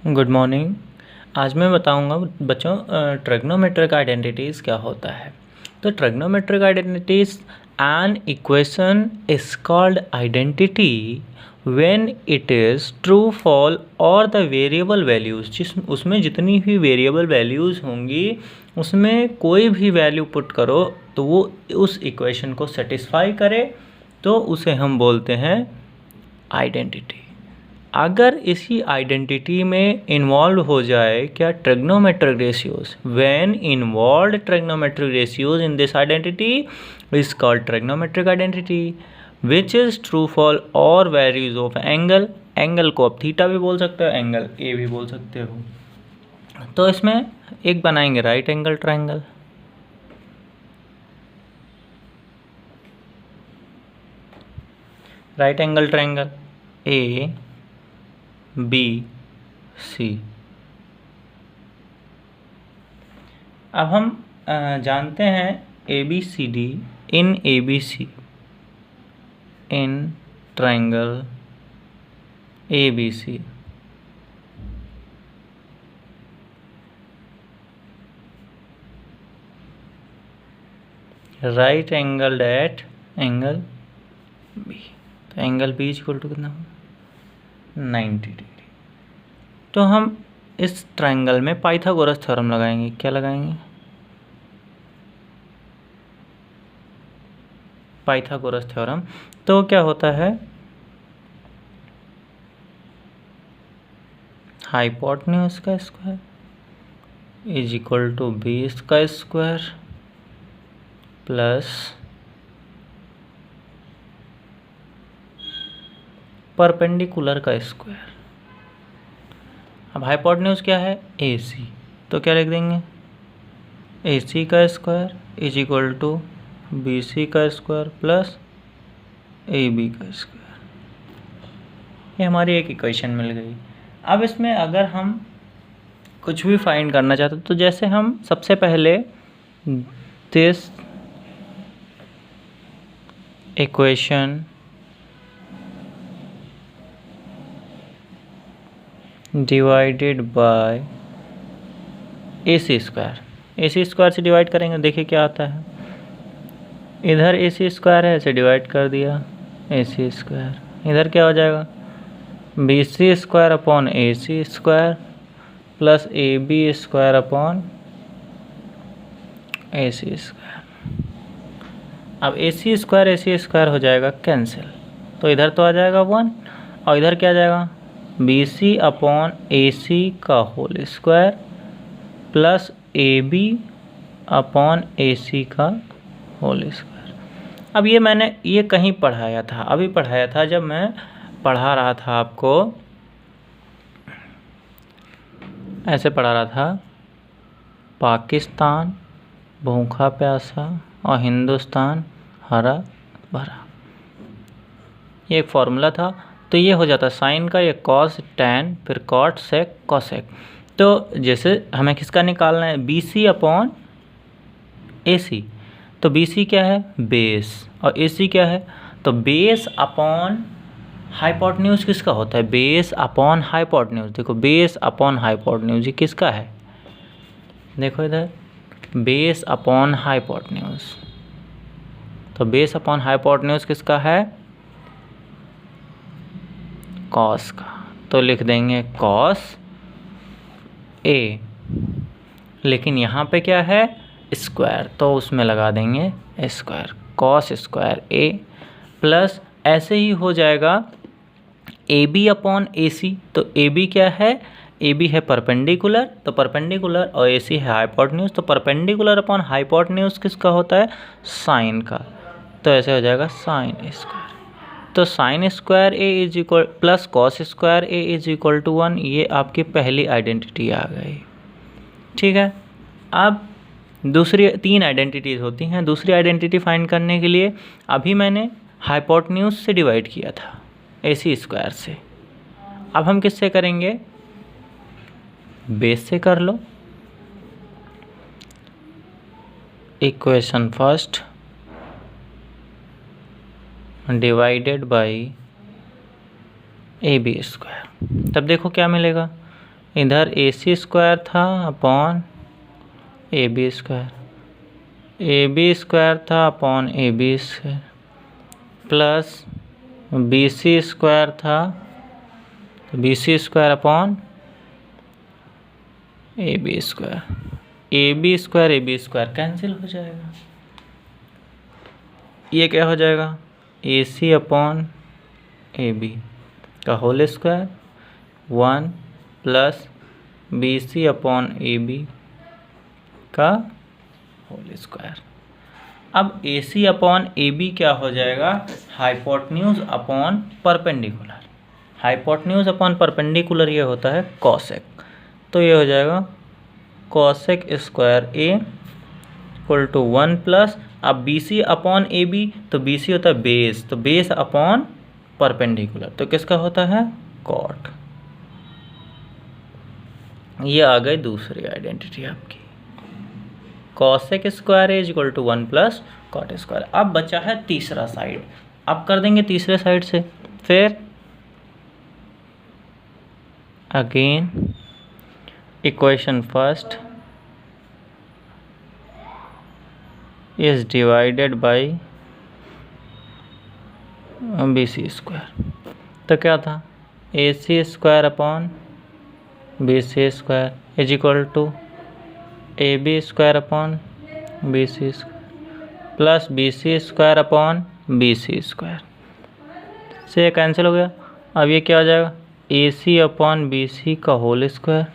Good morning. आज मैं बताऊंगा बच्चों ट्रिग्नोमेट्रिक आइडेंटिटीज़ क्या होता है। तो trigonometric identities an equation is called identity when it is true fall और द वेरिएबल वैल्यूज़, जिस उसमें जितनी भी वेरिएबल वैल्यूज़ होंगी उसमें कोई भी वैल्यू पुट करो तो वो उस इक्वेशन को सेटिस्फाई करे तो उसे हम बोलते हैं आइडेंटिटी। अगर इसी आइडेंटिटी में इन्वॉल्व हो जाए क्या trigonometric ratios, when involve trigonometric ratios in this identity is called trigonometric identity which is true fall और वैल्यूज ऑफ एंगल। एंगल को आप थीटा भी बोल सकते हो, एंगल ए भी बोल सकते हो। तो इसमें एक बनाएंगे right angle triangle. Right angle triangle A B C. अब हम जानते हैं A B C D in A B C in triangle A B C. Right angle at angle B, तो एंगल बी इक्वल टू कितना, 90 degree. तो हम इस triangle में पाइथागोरस थ्योरम लगाएंगे। क्या लगाएंगे? Pythagoras theorem. तो क्या होता है, हाइपोटेन्यूज का square is equal to base का स्क्वायर प्लस परपेंडिकुलर का स्क्वायर। अब हाइपोटेन्यूज क्या है? ए सी, तो क्या लिख देंगे? ए सी का square is equal to B C का स्क्वायर प्लस ए बी का स्क्वायर। ये हमारी एक इक्वेशन मिल गई। अब इसमें अगर हम कुछ भी फाइंड करना चाहते तो जैसे हम सबसे पहले this equation divided by A C square, A C square से डिवाइड करेंगे, देखिए क्या आता है। इधर ए सी स्क्वायर है, इसे डिवाइड कर दिया ए सी स्क्वायर। इधर क्या हो जाएगा? B C square upon A C square plus A B square upon A C square. अब ए सी स्क्वायर हो जाएगा कैंसिल, तो इधर तो आ जाएगा 1 और इधर क्या आ जाएगा? B C upon A C का whole square plus A B upon A C का होल स्क्वायर। अब ये मैंने ये कहीं पढ़ाया था, अभी पढ़ाया था जब मैं पढ़ा रहा था आपको, ऐसे पढ़ा रहा था, पाकिस्तान भूखा प्यासा और हिंदुस्तान हरा भरा। ये एक फॉर्मूला था। तो ये हो जाता साइन का, ये कॉस टैन, फिर कॉट सेक कॉसेक। तो जैसे हमें किसका निकालना है? बी सी अपॉन ए सी। तो बी सी क्या है? बेस, और ए सी क्या है? तो बेस अपॉन हाइपोटेन्यूज किसका होता है? Base upon hypotenuse. देखो बेस अपॉन हाइपोटेन्यूज ये किसका है? देखो इधर बेस अपॉन हाइपोटेन्यूज। तो बेस अपॉन हाइपोटेन्यूज किसका है? कॉस का। तो लिख देंगे कॉस ए, लेकिन यहाँ पे क्या है? स्क्वायर, तो उसमें लगा देंगे square, cos square A plus ऐसे ही हो जाएगा ए बी अपॉन ए सी। तो ए बी क्या है? ए बी है परपेंडिकुलर, तो परपेंडिकुलर, और ए सी है हाइपोटेन्यूज। तो परपेंडिकुलर अपॉन हाइपोटेन्यूज किसका होता है? साइन का। तो ऐसे हो जाएगा साइन स्क्वायर। तो sine square A is equal plus cos square A is equal to 1। ये आपकी पहली आइडेंटिटी आ गई। ठीक है। अब दूसरी 3 आइडेंटिटीज़ होती हैं। दूसरी आइडेंटिटी फाइंड करने के लिए अभी मैंने हाइपोटेन्यूज से डिवाइड किया था ए सी स्क्वायर से। अब हम किससे करेंगे? बेस से कर लो। Equation first divided by A B square. तब देखो क्या मिलेगा? इधर ए सी स्क्वायर था upon A B square, A B square था upon A B square, plus B C square था तो B C square upon A B square, A B square cancel हो जाएगा। ये क्या हो जाएगा, A C upon A B का whole square 1 plus B C upon A B का होल स्क्वायर। अब A C upon A B क्या हो जाएगा, hypotenuse upon perpendicular. Hypotenuse upon perpendicular ये होता है कॉसेक, तो ये हो जाएगा cosec square A equal to 1 plus, अब B C upon A B, तो बी सी होता है बेस, तो बेस अपॉन परपेंडिकुलर, तो किसका होता है कॉट। ये आ गई दूसरी आइडेंटिटी आपकी, cosec square is equal to 1 plus cot square. अब बचा है तीसरा साइड, अब कर देंगे तीसरे साइड से। फिर again equation first is divided by B C square, तो क्या था A C square upon B C square is equal to A B square upon B C square plus B C square upon B C square से cancel हो गया। अब ये क्या हो जाएगा, A C upon B C का whole square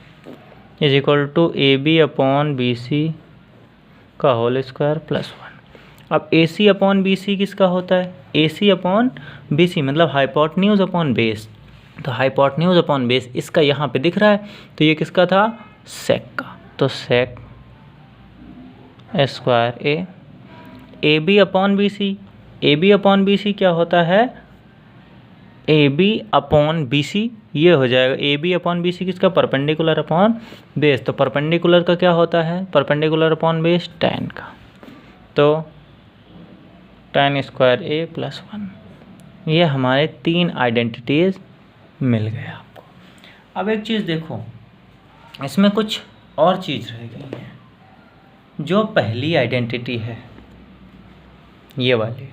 is equal to A B upon B C का होल स्क्वायर प्लस 1। अब A C upon B C किसका होता है, ए सी अपॉन बी सी मतलब हाइपोटेन्यूज अपॉन बेस, तो हाइपोटेन्यूज अपॉन बेस इसका यहाँ पे दिख रहा है, तो ये किसका था सेक का, तो sec square A B upon B C, A B upon B C क्या होता है A B upon B C, ये हो जाएगा A B upon B C किसका परपेंडिकुलर अपॉन बेस, तो परपेंडिकुलर का क्या होता है परपेंडिकुलर अपॉन बेस tan का, तो tan स्क्वायर ए प्लस 1। ये हमारे 3 आइडेंटिटीज मिल गए आपको। अब एक चीज़ देखो, इसमें कुछ और चीज़ रह गई है। जो पहली आइडेंटिटी है ये वाली,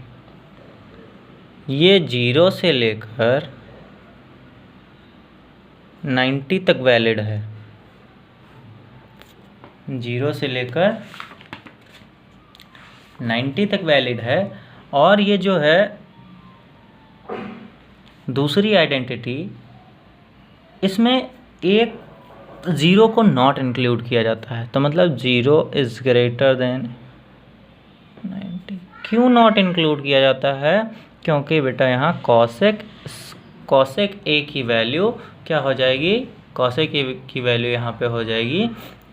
ये 0 से लेकर 90 तक वैलिड है, 0 से लेकर 90 तक वैलिड है। और ये जो है दूसरी आइडेंटिटी, इसमें एक 0 को नॉट इंक्लूड किया जाता है, तो मतलब 0 इज ग्रेटर देन 90। क्यों नॉट इंक्लूड किया जाता है, क्योंकि बेटा यहाँ कॉसेक ए की वैल्यू क्या हो जाएगी, कॉसेक ए की वैल्यू यहाँ पे हो जाएगी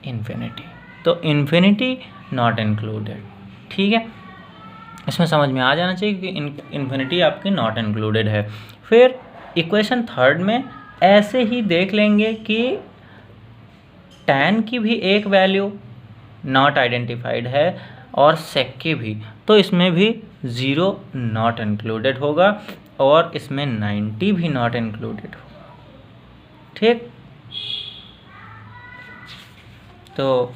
इन्फिनिटी, तो इन्फिनिटी नॉट इंक्लूडेड। ठीक है, इसमें समझ में आ जाना चाहिए कि इन्फिनिटी आपकी नॉट इंक्लूडेड है। फिर इक्वेशन थर्ड में ऐसे ही देख लेंगे कि tan की भी एक वैल्यू नॉट आइडेंटिफाइड है और sec की भी, तो इसमें भी 0 नॉट इंक्लूडेड होगा और इसमें 90 भी नॉट इंक्लूडेड होगा। ठीक, तो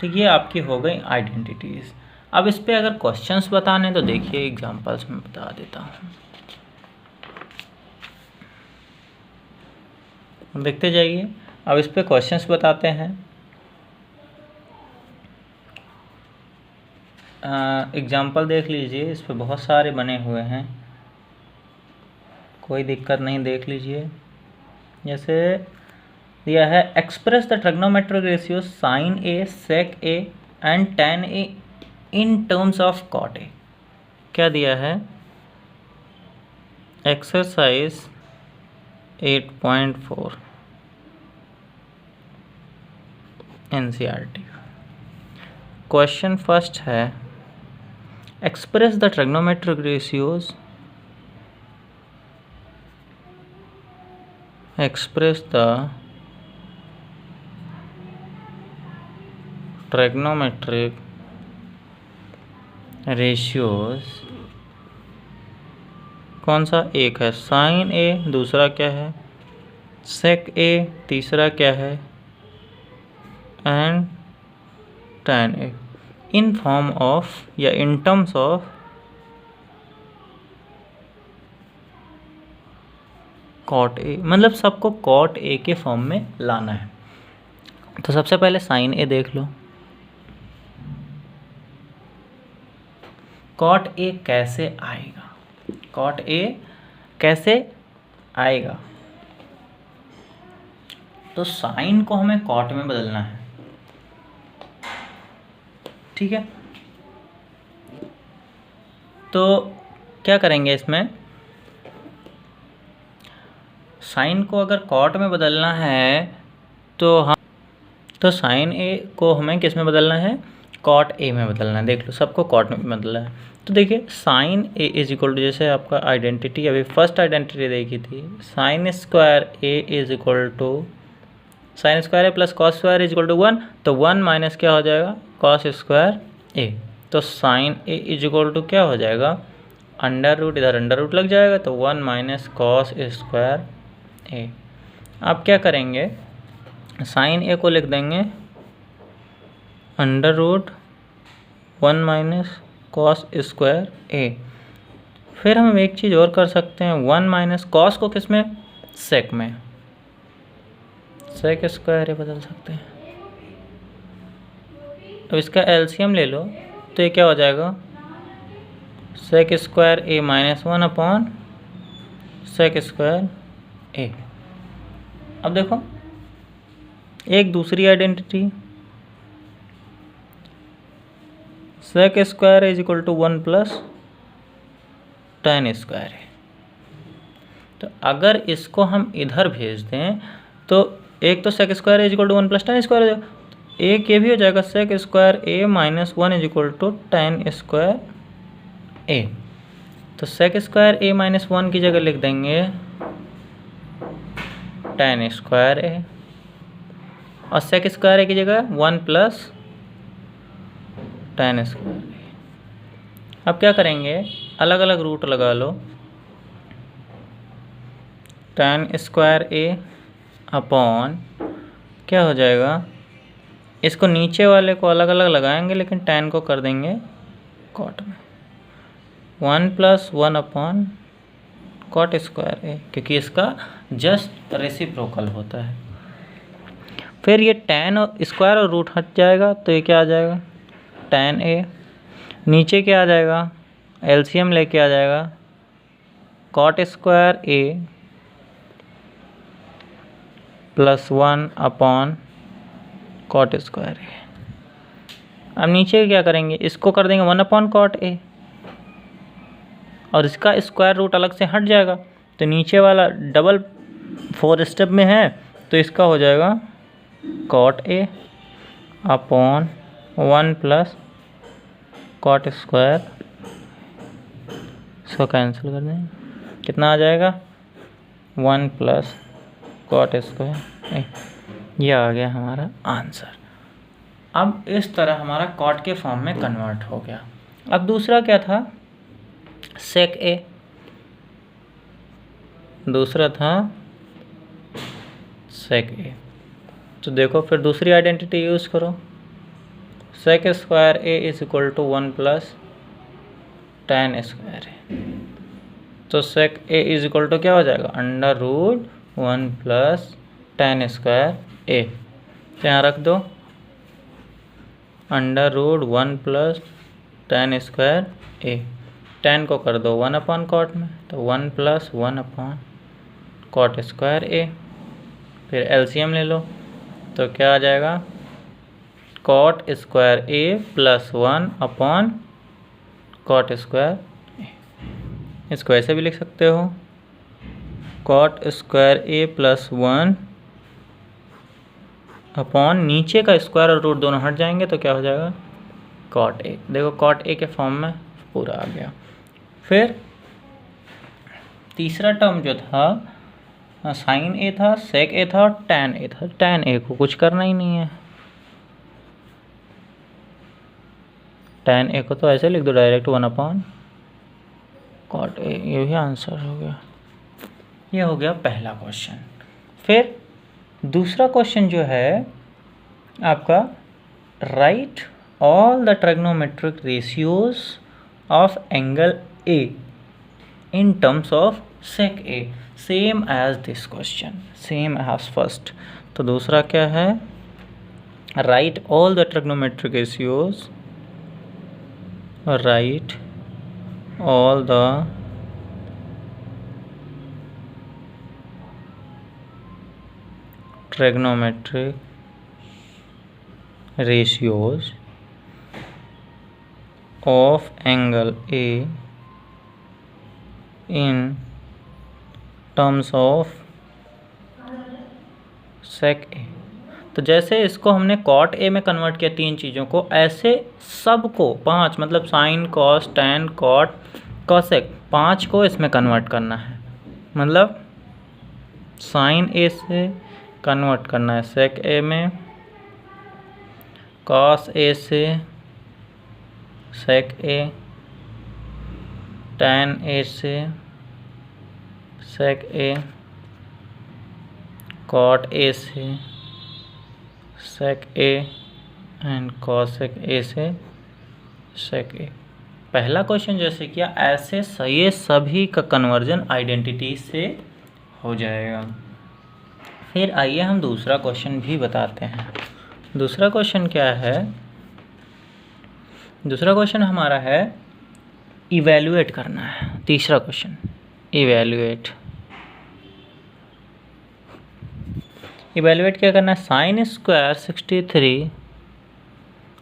ये आपकी हो गई आइडेंटिटीज़। अब इस पे अगर क्वेश्चंस बताने तो देखिए एग्जांपल्स में बता देता हूँ, देखते जाइए। अब इस पे क्वेश्चंस बताते हैं। एग्जांपल देख लीजिए, इस पे बहुत सारे बने हुए हैं, कोई दिक्कत नहीं, देख लीजिए। जैसे दिया है express the trigonometric ratio sine A sec A and tan A in terms of cot A. क्या दिया है, एक्सरसाइज 8.4 NCERT। क्वेश्चन फर्स्ट है express the trigonometric ratios, express the trigonometric ratios कौन सा? एक है साइन ए, दूसरा क्या है सेक ए, तीसरा क्या है and tan A, in form of या in terms of cot A, मतलब सबको कॉट ए के फॉर्म में लाना है। तो सबसे पहले साइन ए देख लो, कॉट ए कैसे आएगा, कॉट ए कैसे आएगा? तो साइन को हमें कॉट में बदलना है, ठीक है। तो क्या करेंगे इसमें, साइन को अगर कॉट में बदलना है तो साइन ए को हमें किस में बदलना है? कॉट ए में बदलना है। देख लो सबको कॉट में बदलना है। तो देखिए sine A is equal to, जैसे आपका आइडेंटिटी अभी फर्स्ट आइडेंटिटी देखी थी, sine square A is equal to sine square A plus cos square is equal to 1, तो 1 माइनस क्या हो जाएगा कॉस स्क्वायर ए। तो sine A is equal to क्या हो जाएगा, अंडर रूट, इधर अंडर रूट लग जाएगा तो 1 माइनस कॉस स्क्वायर ए। अब क्या करेंगे, साइन ए को लिख देंगे under root 1 minus cos square A. फिर हम एक चीज़ और कर सकते हैं, 1 माइनस कॉस को किस में, सेक में, सेक स्क्वायर ए बदल सकते हैं। अब इसका एलसीएम ले लो तो ये क्या हो जाएगा, sec square A minus 1 upon sec square A. अब देखो एक दूसरी identity, sec square is equal to 1 plus tan square है। तो अगर इसको हम इधर भेज दें तो एक तो sec square is equal to 1 plus tan square हो जाएगा, एक ये भी हो जाएगा sec square A minus 1 is equal to tan square A. तो सेक स्क्वायर ए माइनस 1 की जगह लिख देंगे tan स्क्वायर ए, और सेक स्क्वायर ए की जगह 1 प्लस tan स्क्वायर ए। अब क्या करेंगे, अलग अलग रूट लगा लो, tan स्क्वायर ए अपॉन क्या हो जाएगा, इसको नीचे वाले को अलग अलग लगाएंगे लेकिन tan को कर देंगे कॉट में, 1 प्लस 1 अपॉन कॉट स्क्वायर ए, क्योंकि इसका जस्ट रेसिप्रोकल होता है। फिर ये tan और स्क्वायर और रूट हट जाएगा तो ये क्या आ जाएगा tan ए, नीचे क्या आ जाएगा एलसीएम लेके आ जाएगा cot square A plus 1 upon cot square A. अब नीचे क्या करेंगे, इसको कर देंगे 1 अपॉन कॉट ए, और इसका स्क्वायर रूट अलग से हट जाएगा तो नीचे वाला डबल 4 स्टेप में है तो इसका हो जाएगा cot A upon 1 plus cot square, इसको कैंसिल कर दें, कितना आ जाएगा 1 प्लस कॉट स्क्वायर ए। ये आ गया हमारा आंसर। अब इस तरह हमारा कॉट के फॉर्म में कन्वर्ट हो गया। अब दूसरा क्या था, सेक ए, दूसरा था सेक ए। तो देखो फिर दूसरी आइडेंटिटी यूज़ करो, sec square A is equal to 1 plus tan square A. तो sec A is equal to क्या हो जाएगा, under root 1 plus tan square A. तो यहाँ रख दो under root 1 plus tan square A, tan को कर दो 1 अपॉन कॉट में तो 1 plus 1 upon cot square A. फिर एलसीएम ले लो तो क्या आ जाएगा cot square A plus 1 upon cot square ए। इसको ऐसे भी लिख सकते हो cot square A plus 1 upon नीचे का स्क्वायर और रूट दोनों हट जाएंगे तो क्या हो जाएगा कॉट ए। देखो कॉट ए के फॉर्म में पूरा आ गया। फिर तीसरा टर्म जो था साइन ए था, सेक ए था और tan ए था। tan ए को कुछ करना ही नहीं है, tan a को तो ऐसे लिख दो डायरेक्ट 1/cot a, ये भी आंसर हो गया। ये हो गया पहला क्वेश्चन। फिर दूसरा क्वेश्चन जो है आपका, write all the trigonometric ratios of angle A in terms of sec a, same as this question, same as first. तो दूसरा क्या है, write all the trigonometric ratios, write all the trigonometric ratios of angle A in terms of sec A। तो जैसे इसको हमने cot A में convert किया तीन चीज़ों को, ऐसे सबको 5 मतलब sine cos tan cot cosec 5 को इसमें कन्वर्ट करना है। मतलब साइन A से कन्वर्ट करना है sec A में, cos A से sec A, tan A से sec A, cot A से sec A and cosec A से sec A। पहला क्वेश्चन जैसे किया ऐसे ये सभी का कन्वर्जन आइडेंटिटी से हो जाएगा। फिर आइए हम दूसरा क्वेश्चन भी बताते हैं। दूसरा क्वेश्चन क्या है, दूसरा क्वेश्चन हमारा है इवैल्यूएट करना है। तीसरा क्वेश्चन इवैल्यूएट, इवैल्यूएट क्या करना है, sine square 63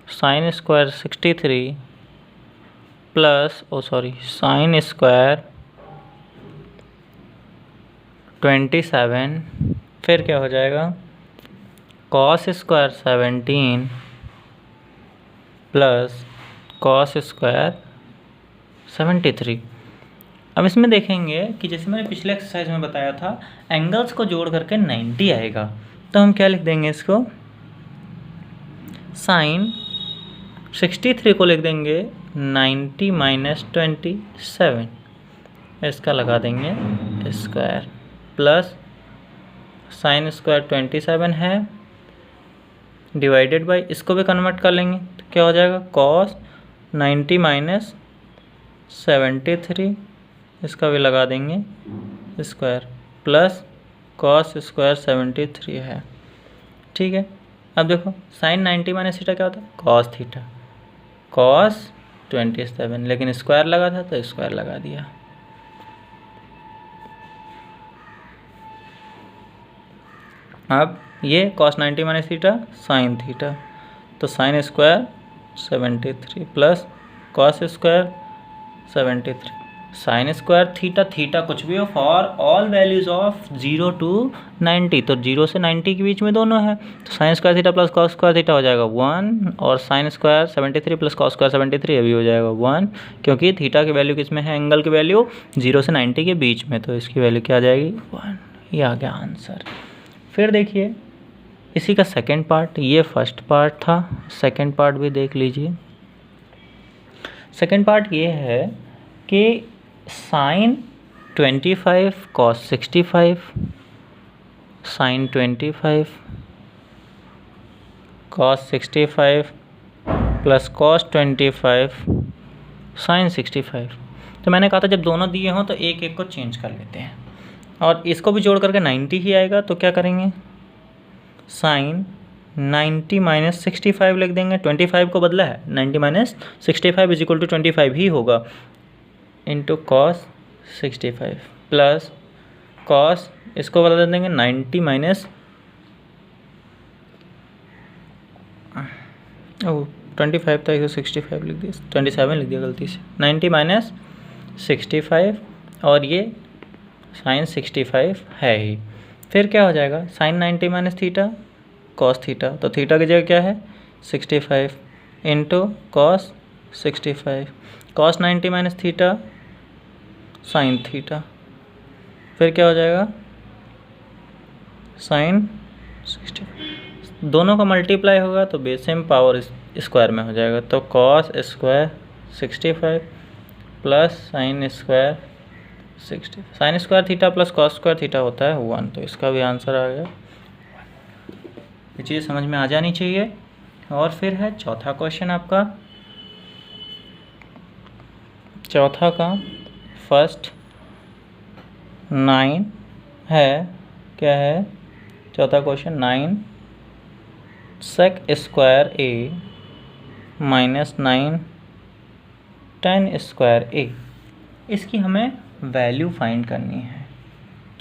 plus sine square 27, फिर क्या हो जाएगा cos square 17 plus cos square 73। अब इसमें देखेंगे कि जैसे मैंने पिछले एक्सरसाइज में बताया था, एंगल्स को जोड़ करके 90 आएगा। तो हम क्या लिख देंगे इसको, साइन 63 को लिख देंगे 90 माइनस 27, इसका लगा देंगे स्क्वायर, प्लस साइन स्क्वायर 27 है डिवाइडेड बाई, इसको भी कन्वर्ट कर लेंगे तो क्या हो जाएगा कॉस 90 माइनस 73, इसका भी लगा देंगे स्क्वायर, प्लस कॉस स्क्वायर 73 है। ठीक है, अब देखो साइन 90 माइनस थीटा क्या होता है कॉस थीटा, कॉस 27, लेकिन स्क्वायर लगा था तो स्क्वायर लगा दिया। अब ये cos 90 minus theta sine theta, तो sine square 73 plus cos square 73, sine square theta कुछ भी हो for all values of 0 to 90, तो 0 से 90 के बीच में दोनों है, तो sine square theta plus cos square theta हो जाएगा 1, और sign square 73 plus cos square 73 अभी हो जाएगा 1, क्योंकि थीटा की वैल्यू किस में है, एंगल की वैल्यू 0 से 90 के बीच में, तो इसकी वैल्यू क्या आ जाएगी 1। ये आ गया आंसर। फिर देखिए इसी का सेकंड पार्ट, ये फर्स्ट पार्ट था, सेकंड पार्ट भी देख लीजिए। सेकंड पार्ट ये है कि sine 25 cos 65, sine 25 cos 65 plus cos 25 sine 65। तो मैंने कहा था जब दोनों दिए हों तो एक एक को चेंज कर लेते हैं, और इसको भी जोड़ करके 90 ही आएगा, तो क्या करेंगे साइन 90 माइनस 65 लिख देंगे, 25 को बदला है, 90 माइनस 65 इज इक्वल टू 25 ही होगा, इंटू कॉस 65 प्लस कॉस, इसको बदल देंगे 90 माइनस 25 था, इसको 65 लिख दिया, 27 लिख दिया गलती से, 90 माइनस 65, और ये साइन 65 है ही। फिर क्या हो जाएगा sine 90 minus theta cos theta, तो थीटा की जगह क्या है 65 into cos 65, cos 90 minus theta sine theta, फिर क्या हो जाएगा साइन 60 दोनों का मल्टीप्लाई होगा तो बेस सेम पावर स्क्वायर में हो जाएगा। तो cos square 65 plus sine square 60। Sign square theta plus cos square theta होता है 1, तो इसका भी आंसर आ गया। ये चीज़ समझ में आ जानी चाहिए। और फिर है चौथा क्वेश्चन आपका। चौथा का फर्स्ट 9 है, क्या है चौथा question 9 sec square A minus 9 ten square ए, इसकी हमें वैल्यू फाइंड करनी है।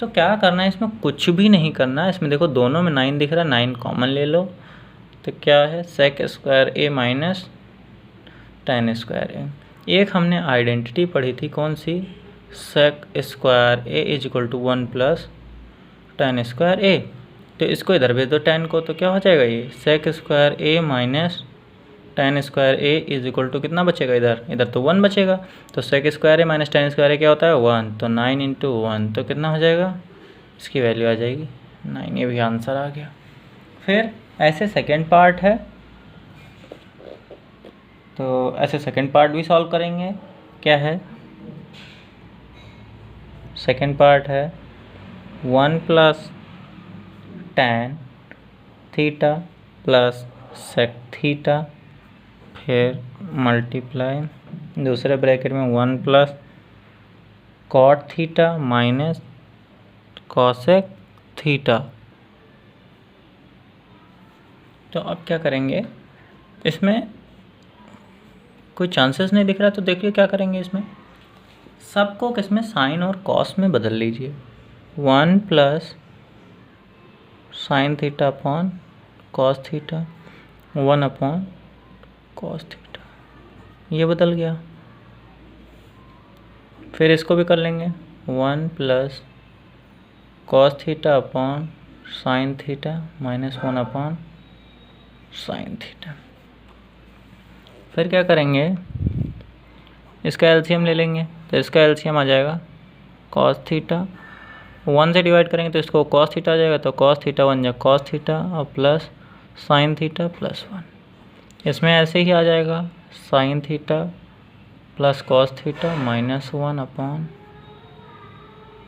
तो क्या करना है, इसमें कुछ भी नहीं करना है। इसमें देखो दोनों में 9 दिख रहा है, 9 कॉमन ले लो। तो क्या है sec square A minus tan square A. एक हमने आइडेंटिटी पढ़ी थी, कौन सी, sec square A is equal to 1 plus tan square A. तो इसको इधर भेज दो 10 को, तो क्या हो जाएगा ये sec square A minus tan square A is equal to कितना बचेगा, इधर तो 1 बचेगा। तो sec square A minus tan square A क्या होता है 1, तो 9 इंटू 1 तो कितना हो जाएगा, इसकी वैल्यू आ जाएगी 9। ये भी आंसर आ गया। फिर ऐसे सेकेंड पार्ट है, तो ऐसे सेकेंड पार्ट भी सॉल्व करेंगे। क्या है सेकेंड पार्ट है 1 plus tan theta plus sec theta, फिर मल्टीप्लाई दूसरे ब्रैकेट में 1 plus cot theta minus cosec theta. तो अब क्या करेंगे, इसमें कोई चांसेस नहीं दिख रहा, तो देखिए क्या करेंगे, इसमें सबको किसमें साइन और कॉस में बदल लीजिए। 1 plus sine theta upon cos theta, 1 upon cos theta, ये बदल गया। फिर इसको भी कर लेंगे 1 plus cos theta upon sine theta minus 1 upon sine theta. फिर क्या करेंगे, इसका एलसीएम ले लेंगे, तो इसका एलसीएम आ जाएगा कॉस थीटा, 1 से डिवाइड करेंगे तो इसको कॉस थीटा आ जाएगा, तो कॉस थीटा 1 जा कॉस थीटा और प्लस साइन थीटा प्लस 1। इसमें ऐसे ही आ जाएगा sign theta plus cos theta minus 1 upon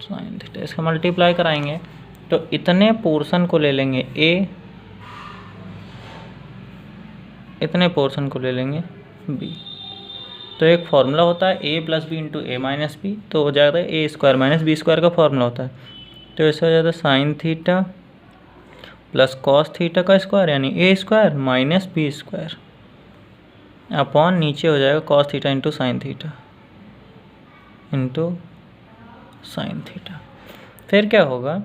sine theta. इसका मल्टीप्लाई कराएंगे तो इतने पोर्शन को ले लेंगे ए, इतने पोर्शन को ले लेंगे बी। तो एक फॉर्मूला होता है A plus B into A minus B, तो हो जाता है A square minus B square का फॉर्मूला होता है। तो इससे हो जाता है sine theta plus cos theta का स्क्वायर यानी A square minus B square upon नीचे हो जाएगा cos theta into sine theta into sine theta. फिर क्या होगा,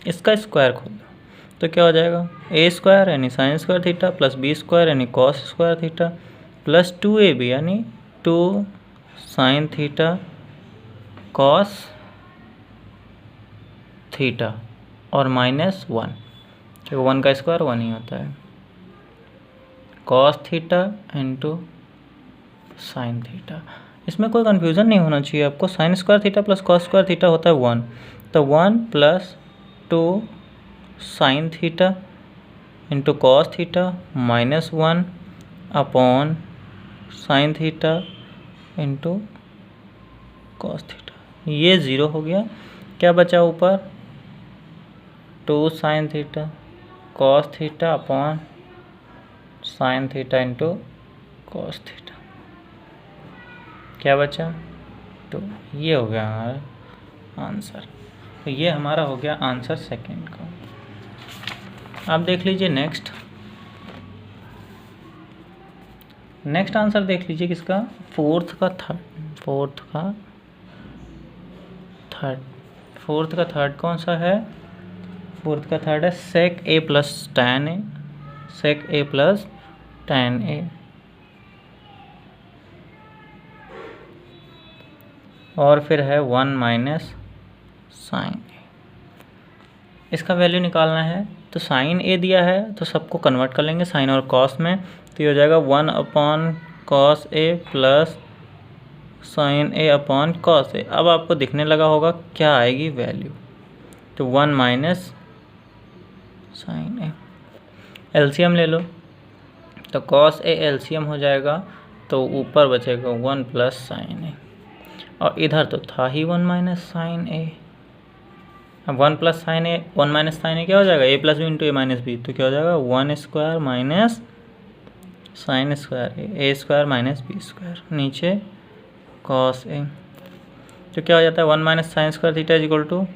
इसका स्क्वायर खोल दो तो क्या हो जाएगा ए स्क्वायर यानी sine square theta plus B square यानी cos square theta plus 2ab यानी 2 साइन थीटा कॉस थीटा और माइनस 1, क्योंकि 1 का स्क्वायर 1 ही होता है, cos theta into sine theta. इसमें कोई कन्फ्यूज़न नहीं होना चाहिए आपको, sine square theta plus cos square theta होता है 1, तो 1 plus 2 sine theta into cos theta minus 1 upon sine theta into cos theta. ये 0 हो गया। क्या बचा ऊपर, 2 sine theta cos theta upon sine theta into cos theta, क्या बचा 2। ये हो गया हमारा आंसर। तो ये हमारा हो गया आंसर सेकंड का। आप देख लीजिए नेक्स्ट आंसर देख लीजिए किसका, फोर्थ का थर्ड कौन सा है, फोर्थ का थर्ड है सेक ए plus tan A, sec A plus tan A. और फिर है 1 माइनस साइन ए, इसका वैल्यू निकालना है। तो साइन ए दिया है तो सबको कन्वर्ट कर लेंगे साइन और कॉस में, तो ये हो जाएगा 1 upon cos A plus sine A upon cos A. अब आपको दिखने लगा होगा क्या आएगी वैल्यू, तो 1 माइनस साइन ए। एलसीएम ले लो, तो कॉस ए एलसीएम हो जाएगा, तो ऊपर बचेगा 1 प्लस साइन ए, और इधर तो था ही 1 माइनस साइन ए। अब 1 plus sine A 1 minus sine A क्या हो जाएगा, A plus B into A minus B, तो क्या हो जाएगा 1 square minus sine square A square minus B square, नीचे कॉस ए, तो क्या हो जाता है 1 minus sine square theta is equal to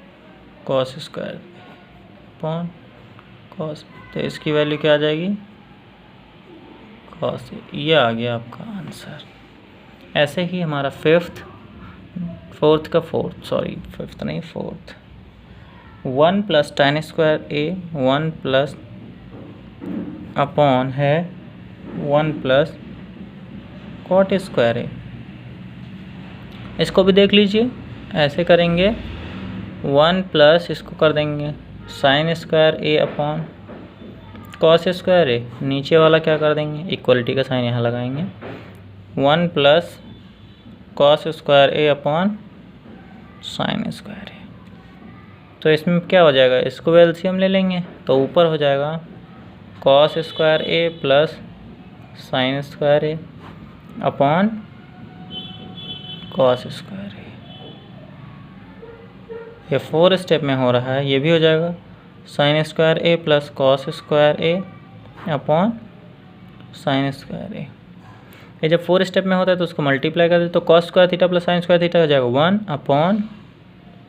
cos square upon cos, तो इसकी वैल्यू क्या आ जाएगी कॉस ए। ये आ गया आपका आंसर। ऐसे ही हमारा फिफ्थ 1 प्लस tan स्क्वायर ए 1 प्लस अपॉन है 1 प्लस कॉट स्क्वायर ए। इसको भी देख लीजिए, ऐसे करेंगे 1 प्लस इसको कर देंगे sign square A upon cos square ए, नीचे वाला क्या कर देंगे इक्वलिटी का साइन यहाँ लगाएंगे 1 plus cos square A upon sine square A. तो इसमें क्या हो जाएगा, इसको भी एलसीएम ले लेंगे, तो ऊपर हो जाएगा cos square A plus sign square A upon cos square ए। ये 4 स्टेप में हो रहा है, ये भी हो जाएगा sine square A plus cos square A upon sine square ए। ये जब 4 स्टेप में होता है तो उसको मल्टीप्लाई कर दे, तो cos square theta plus sign square theta हो जाएगा 1 अपॉन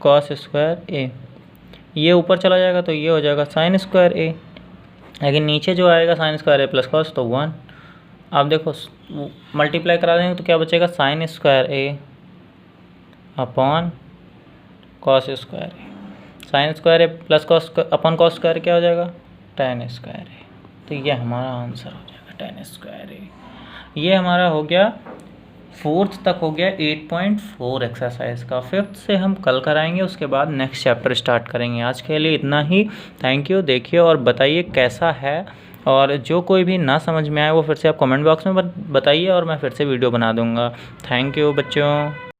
कॉस स्क्वायर ए। ये ऊपर चला जाएगा तो ये हो जाएगा साइन स्क्वायर ए, लेकिन नीचे जो आएगा sign square A plus cos, तो 1। अब देखो मल्टीप्लाई करा देंगे तो क्या बचेगा sine square A upon cos square A. Sine square A plus cos upon cos square क्या हो जाएगा tan स्क्वायर ए। तो ये हमारा आंसर हो जाएगा tan स्क्वायर ए। ये हमारा हो गया 4th तक हो गया 8.4 एक्सरसाइज का। 5th से हम कल कराएंगे, उसके बाद नेक्स्ट चैप्टर स्टार्ट करेंगे। आज के लिए इतना ही। Thank you. देखिए और बताइए कैसा है, और जो कोई भी ना समझ में आए वो फिर से आप कमेंट बॉक्स में बताइए और मैं फिर से वीडियो बना दूंगा। थैंक यू बच्चों।